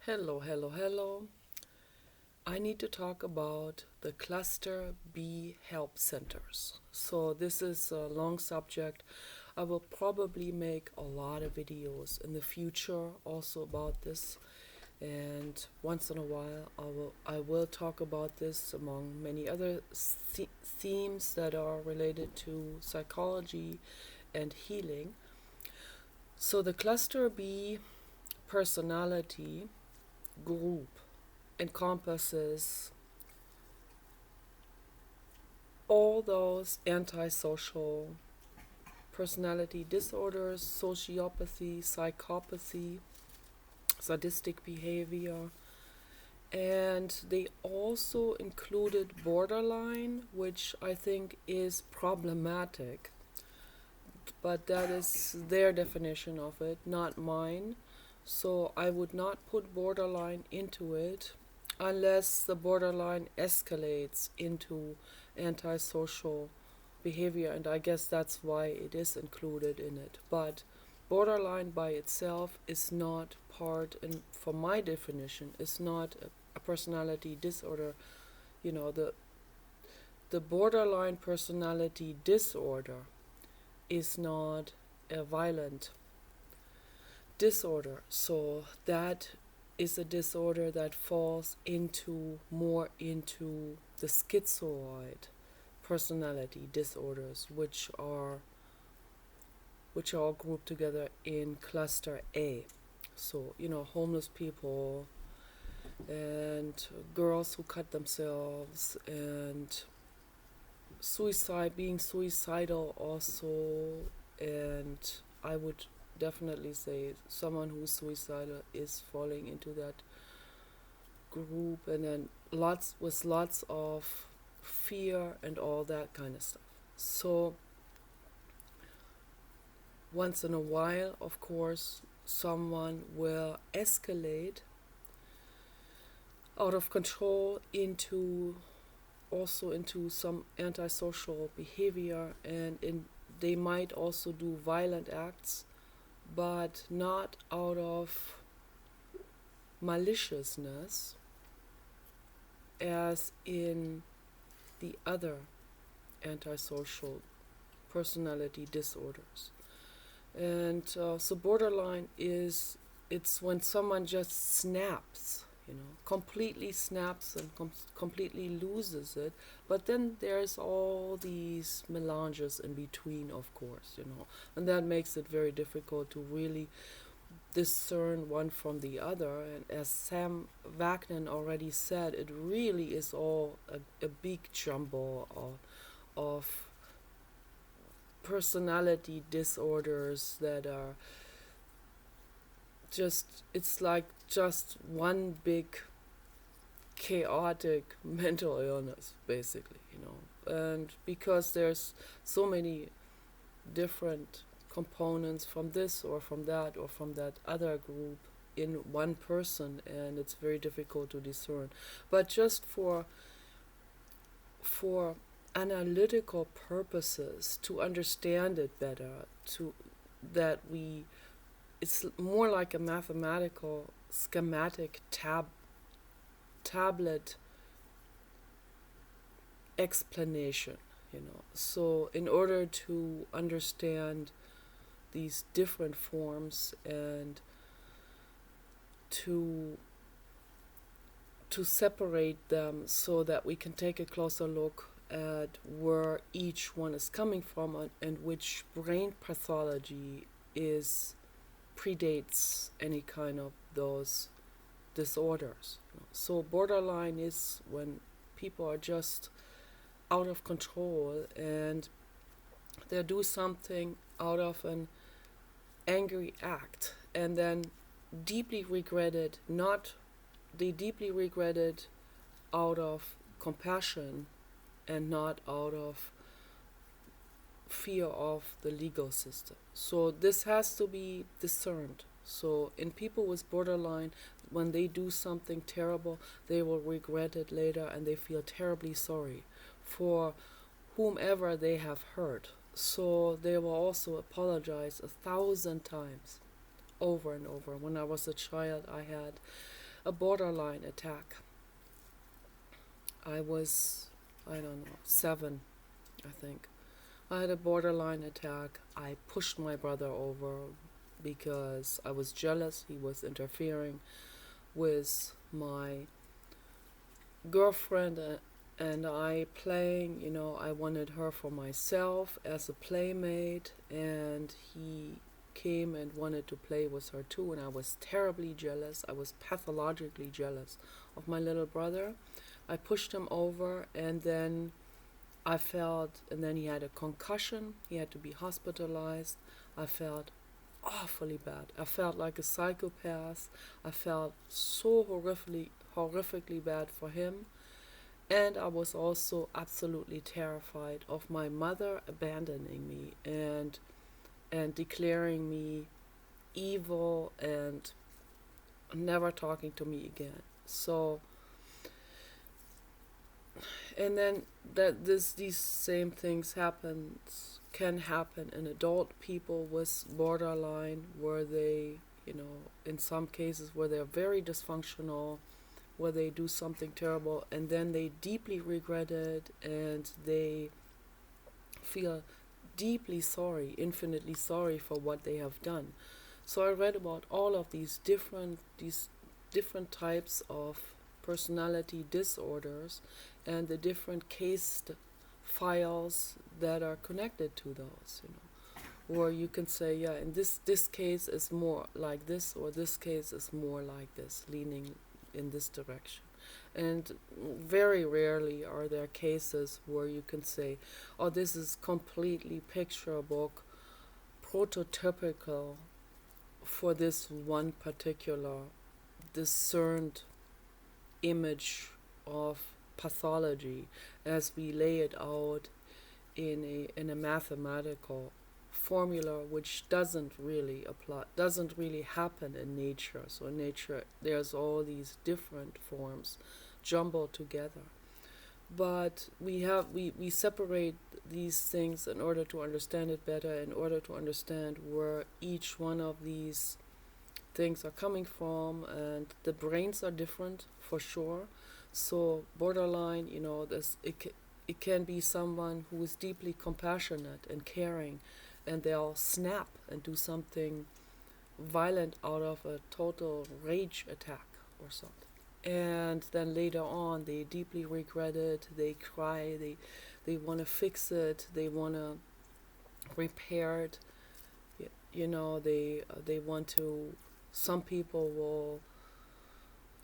Hello, hello, hello. I need to talk about the Cluster B help centers. So, this is a long subject. I will probably make a lot of videos in the future also about this. And once in a while, I will talk about this among many other themes that are related to psychology and healing. So, the Cluster B personality group encompasses all those antisocial personality disorders, sociopathy, psychopathy, sadistic behavior, and they also included borderline, which I think is problematic, but that is their definition of it, not mine. So I would not put borderline into it unless the borderline escalates into antisocial behavior, and I guess that's why it is included in it. But borderline by itself is not part, and for my definition, is not a personality disorder. You know, the borderline personality disorder is not a violent disorder. So that is a disorder that falls into more into the schizoid personality disorders, which are all grouped together in cluster A. So, homeless people and girls who cut themselves and being suicidal also, and I would definitely say someone who's suicidal is falling into that group, and then lots of fear and all that kind of stuff. So once in a while, of course, someone will escalate out of control into some antisocial behavior, and they might also do violent acts, but not out of maliciousness as in the other antisocial personality disorders. And so borderline it's when someone just snaps, completely snaps and completely loses it. But then there's all these melanges in between, of course, and that makes it very difficult to really discern one from the other. And as Sam Wagner already said, it really is all a big jumble of personality disorders that are it's like just one big chaotic mental illness, basically, and because there's so many different components from this or from that other group in one person, and it's very difficult to discern. But just for analytical purposes, to understand it better, to that we it's more like a mathematical schematic tablet explanation, so in order to understand these different forms and to separate them so that we can take a closer look at where each one is coming from, and which brain pathology predates any kind of those disorders. So borderline is when people are just out of control and they do something out of an angry act and then deeply regret it. They deeply regret it out of compassion and not out of fear of the legal system. So this has to be discerned. So in people with borderline, when they do something terrible, they will regret it later and they feel terribly sorry for whomever they have hurt. So they will also apologize 1,000 times over and over. When I was a child, I had a borderline attack. I was, I don't know, 7, I think. I had a borderline attack. I pushed my brother over because I was jealous. He was interfering with my girlfriend and I playing. I wanted her for myself as a playmate, and he came and wanted to play with her too, and I was terribly jealous. I was pathologically jealous of my little brother. I pushed him over, and then he had a concussion. He had to be hospitalized. I felt awfully bad. I felt like a psychopath. I felt so horrifically bad for him. And I was also absolutely terrified of my mother abandoning me and declaring me evil and never talking to me again. So, and then these same things can happen in adult people with borderline, where they, in some cases where they're very dysfunctional, where they do something terrible and then they deeply regret it and they feel deeply sorry, infinitely sorry for what they have done. So I read about all of these different types of personality disorders and the different case files that are connected to those, Or you can say, yeah, in this case is more like this, or this case is more like this, leaning in this direction. And very rarely are there cases where you can say, oh, this is completely picture book, prototypical for this one particular discerned image of pathology as we lay it out in a mathematical formula, which doesn't really happen in nature. So in nature there's all these different forms jumbled together, but we separate these things in order to understand it better, in order to understand where each one of these things are coming from, and the brains are different for sure. So borderline, it can be someone who is deeply compassionate and caring, and they'll snap and do something violent out of a total rage attack or something. And then later on, they deeply regret it, they cry, they want to fix it, they want to repair it, they want to, some people will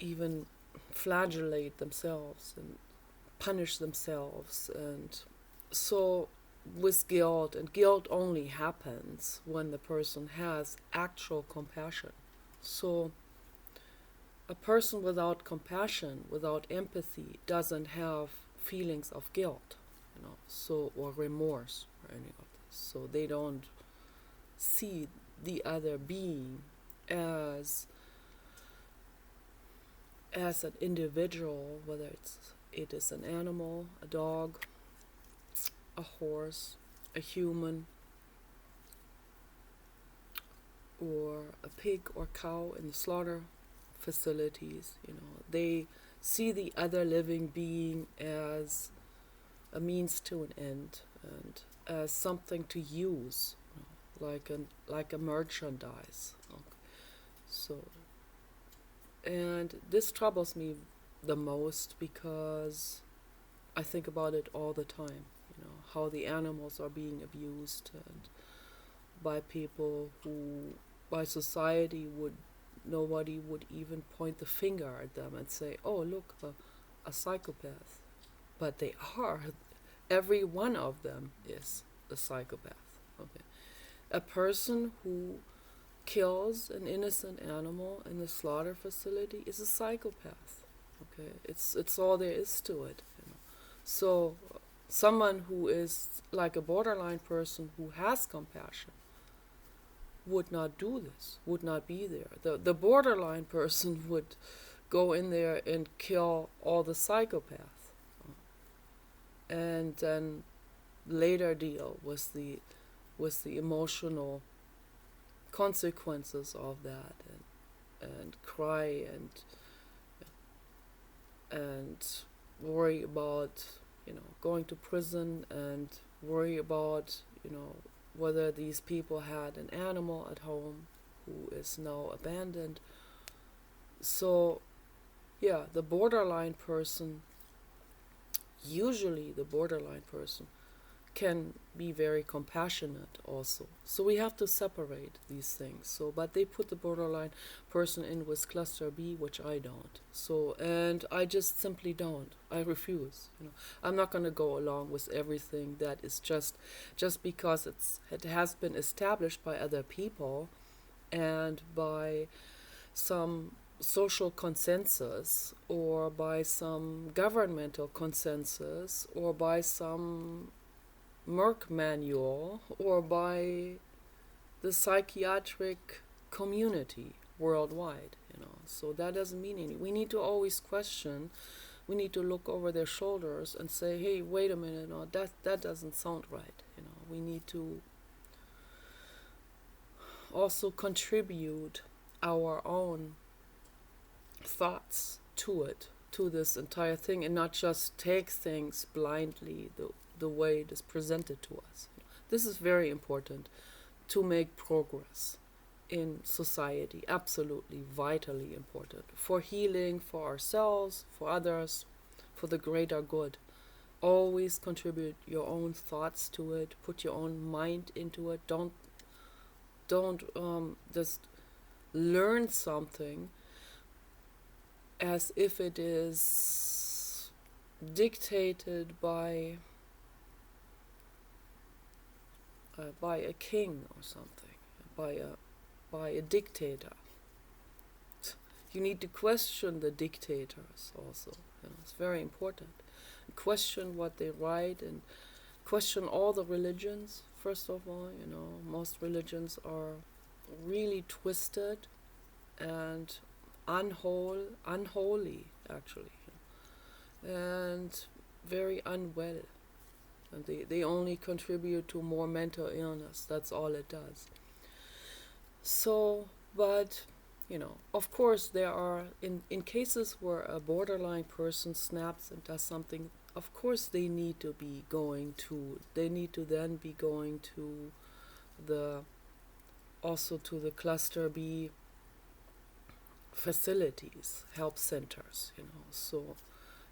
even flagellate themselves and punish themselves. And so with guilt, and guilt only happens when the person has actual compassion. So a person without compassion, without empathy, doesn't have feelings of guilt, or remorse or any of this. So they don't see the other being as an individual, whether it is an animal, a dog, a horse, a human, or a pig or cow in the slaughter facilities. They see the other living being as a means to an end and as something to use, like a merchandise. Okay. So, and this troubles me the most because I think about it all the time. How the animals are being abused, and by people who, by society, nobody would even point the finger at them and say, oh, look, a psychopath. But they are. Every one of them is a psychopath. Okay. A person who kills an innocent animal in a slaughter facility is a psychopath. Okay. It's all there is to it. So someone who is like a borderline person who has compassion would not do this, would not be there. The borderline person would go in there and kill all the psychopaths, and then later deal with the emotional consequences of that, and cry and and worry about, going to prison, and worry about, whether these people had an animal at home who is now abandoned. So, yeah, usually the borderline person can be very compassionate also. So we have to separate these things. So, but they put the borderline person in with cluster B, which I don't. So, and I just simply don't. I refuse. I'm not going to go along with everything that is just because it has been established by other people and by some social consensus, or by some governmental consensus, or by some Merck manual, or by the psychiatric community worldwide. So that doesn't mean anything. We need to always question. We need to look over their shoulders and say, hey, wait a minute, no, that doesn't sound right. We need to also contribute our own thoughts to this entire thing, and not just take things blindly the way it is presented to us. This is very important to make progress in society. Absolutely vitally important for healing, for ourselves, for others, for the greater good. Always contribute your own thoughts to it. Put your own mind into it. Don't just learn something as if it is dictated by a king or something, by a dictator. You need to question the dictators also. It's very important. Question what they write, and question all the religions. First of all, most religions are really twisted and unholy actually, and very unwell. And they only contribute to more mental illness. That's all it does. So, but, of course there are, in cases where a borderline person snaps and does something, of course they need to then be going to the cluster B facilities, help centers, so,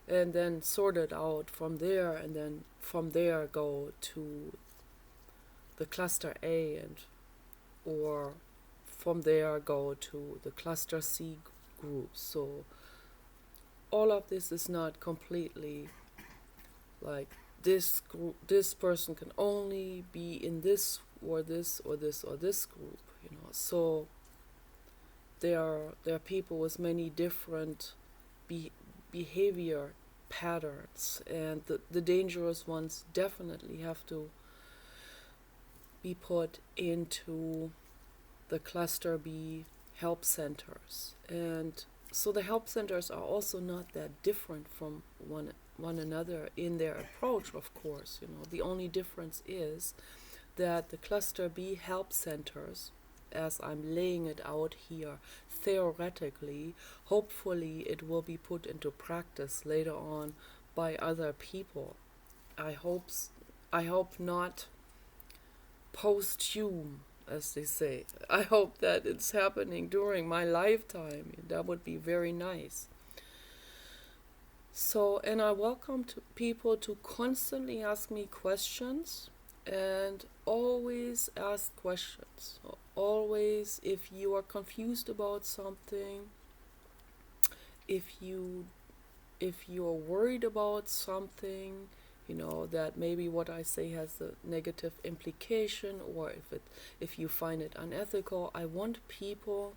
and then sort it out from there, and then from there go to the cluster A, or from there go to the cluster C group. So all of this is not completely like this person can only be in this or this or this or this group, so there are people with many different behavior patterns, and the dangerous ones definitely have to be put into the cluster B help centers. And so the help centers are also not that different from one another in their approach, of course. The only difference is that the cluster B help centers, as I'm laying it out here, theoretically, hopefully it will be put into practice later on by other people. I hope not posthum, as they say. I hope that it's happening during my lifetime. That would be very nice. So, and I welcome people to constantly ask me questions, and always ask questions. Always, if you are confused about something, if you are worried about something, that maybe what I say has a negative implication, or if you find it unethical, I want people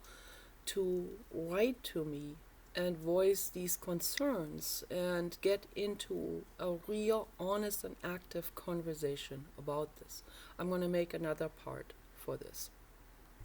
to write to me and voice these concerns and get into a real, honest and active conversation about this. I'm going to make another part for this.